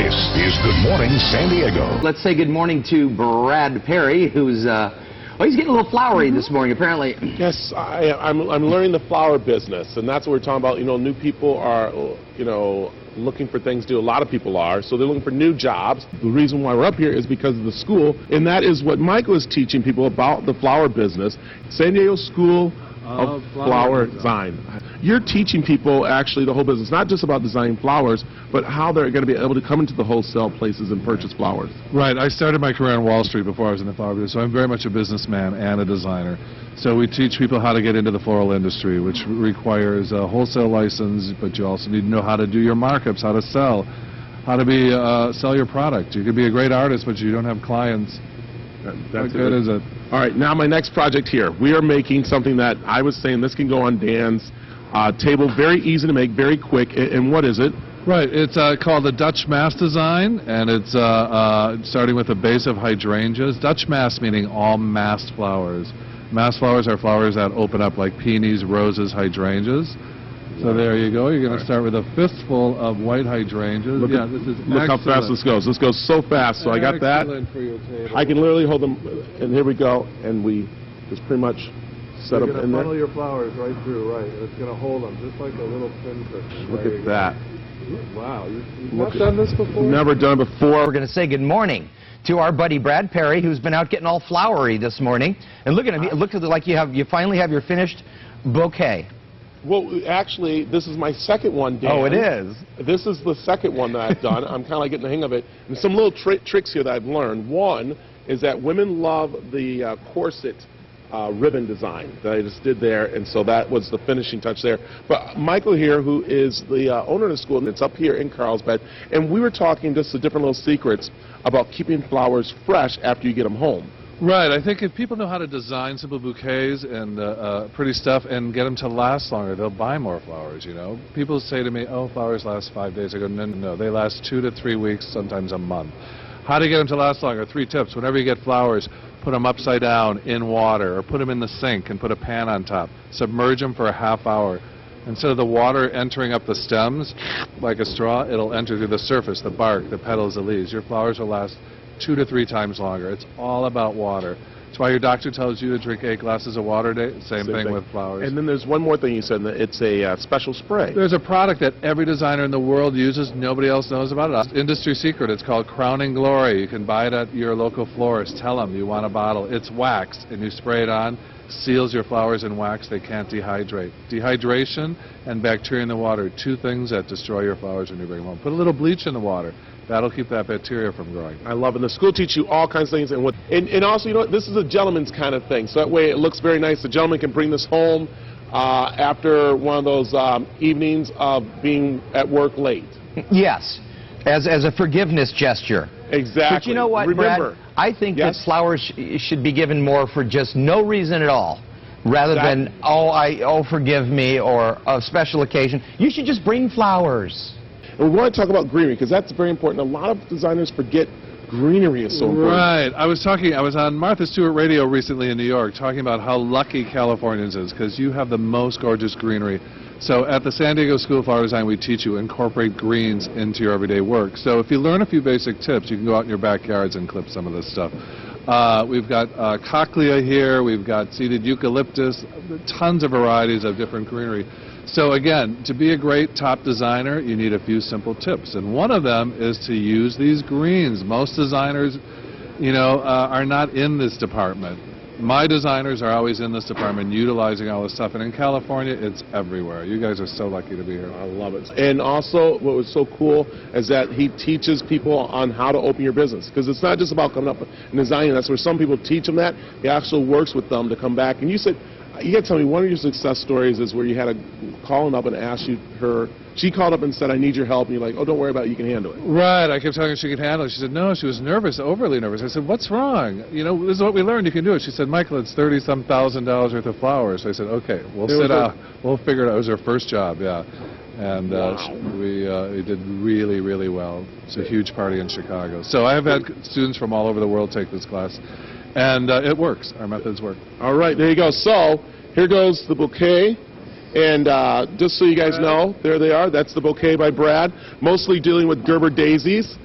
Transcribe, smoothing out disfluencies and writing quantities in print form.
This is Good Morning San Diego. Let's say good morning to Brad Perry, who's, he's getting a little flowery this morning, apparently. Yes, I'm learning the flower business, and that's what we're talking about. You know, new people are, looking for things to do. A lot of people are, so they're looking for new jobs. The reason why we're up here is because of the school, and that is what Michael is teaching people about the flower business. San Diego School of Flower Design. You're teaching people actually the whole business, not just about designing flowers, but how they're going to be able to come into the wholesale places and purchase flowers. Right. I started my career on Wall Street before I was in the flower business, so I'm very much a businessman and a designer. So we teach people how to get into the floral industry, which requires a wholesale license, but you also need to know how to do your markups, how to sell, how to sell your product. You could be a great artist, but you don't have clients. What good is it? All right, now my next project here. We are making something that I was saying this can go on Dan's table. Very easy to make, very quick. And what is it? Right, it's called the Dutch Mass design, and it's starting with a base of hydrangeas. Dutch Mass meaning all massed flowers. Massed flowers are flowers that open up like peonies, roses, hydrangeas. So there you go. You're going to start with a fistful of white hydrangeas. Look how fast this goes. This goes so fast. So I got that. For your table. I can literally hold them, and here we go. And we just pretty much set up in there. You're going to funnel your flowers right through, right? And it's going to hold them just like a little pinprick. Look at that. Wow, you've not done this before? Never done it before. We're going to say good morning to our buddy Brad Perry, who's been out getting all flowery this morning. And look at him. It looks like you finally have your finished bouquet. Well, actually, this is my second one, Dan. Oh, it is? This is the second one that I've done. I'm kind of like getting the hang of it. And some little tricks here that I've learned. One is that women love the corset ribbon design that I just did there, and so that was the finishing touch there. But Michael here, who is the owner of the school, and it's up here in Carlsbad, and we were talking just the different little secrets about keeping flowers fresh after you get them home. Right. I think if people know how to design simple bouquets and pretty stuff and get them to last longer, they'll buy more flowers, you know. People say to me, oh, flowers last 5 days. I go, no, no, no. They last 2 to 3 weeks, sometimes a month. How to get them to last longer? 3 tips. Whenever you get flowers, put them upside down in water or put them in the sink and put a pan on top. Submerge them for a half hour. Instead of the water entering up the stems like a straw, it'll enter through the surface, the bark, the petals, the leaves. Your flowers will last 2 to 3 times longer. It's all about water. That's why your doctor tells you to drink 8 glasses of water a day. Same thing with flowers. And then there's one more thing you said, that it's a special spray. There's a product that every designer in the world uses. Nobody else knows about it. Industry secret. It's called Crowning Glory. You can buy it at your local florist. Tell them you want a bottle. It's wax, and you spray it on. Seals your flowers in wax. They can't dehydrate. Dehydration and bacteria in the water, 2 things that destroy your flowers when you bring them home. Put a little bleach in the water. That'll keep that bacteria from growing. I love it. The school teaches you all kinds of things. And also, you know what, this is a gentleman's kind of thing. So that way it looks very nice. The gentleman can bring this home after one of those evenings of being at work late. Yes, as a forgiveness gesture. Exactly. But you know what, Remember, Brad? I think that flowers should be given more for just no reason at all, rather than, forgive me, or a special occasion. You should just bring flowers. And we want to talk about greenery, because that's very important. A lot of designers forget greenery is so important. Right. I was on Martha Stewart Radio recently in New York talking about how lucky Californians is, because you have the most gorgeous greenery. So at the San Diego School of Flower Design, we teach you incorporate greens into your everyday work. So if you learn a few basic tips, you can go out in your backyards and clip some of this stuff. We've got cochlea here. We've got seeded eucalyptus. Tons of varieties of different greenery. So again, to be a great top designer, you need a few simple tips. And one of them is to use these greens. Most designers, are not in this department. My designers are always in this department utilizing all this stuff. And in California, it's everywhere. You guys are so lucky to be here. I love it. And also, what was so cool is that he teaches people on how to open your business. Because it's not just about coming up and designing. That's where some people teach them that. He actually works with them to come back. And you said, you got to tell me, one of your success stories is where you had a calling up and asked her. She called up and said, I need your help. And you're like, oh, don't worry about it. You can handle it. Right. I kept telling her she could handle it. She said, no, she was nervous, overly nervous. I said, what's wrong? This is what we learned. You can do it. She said, Michael, it's $30-some thousand worth of flowers. So I said, okay, we'll sit out. We'll figure it out. It was her first job, yeah. And we did really, really well. It's a huge party in Chicago. So I have had students from all over the world take this class. And it works. Our methods work. All right, there you go. So here goes the bouquet. And just so you guys know, there they are. That's the bouquet by Brad, mostly dealing with Gerber daisies.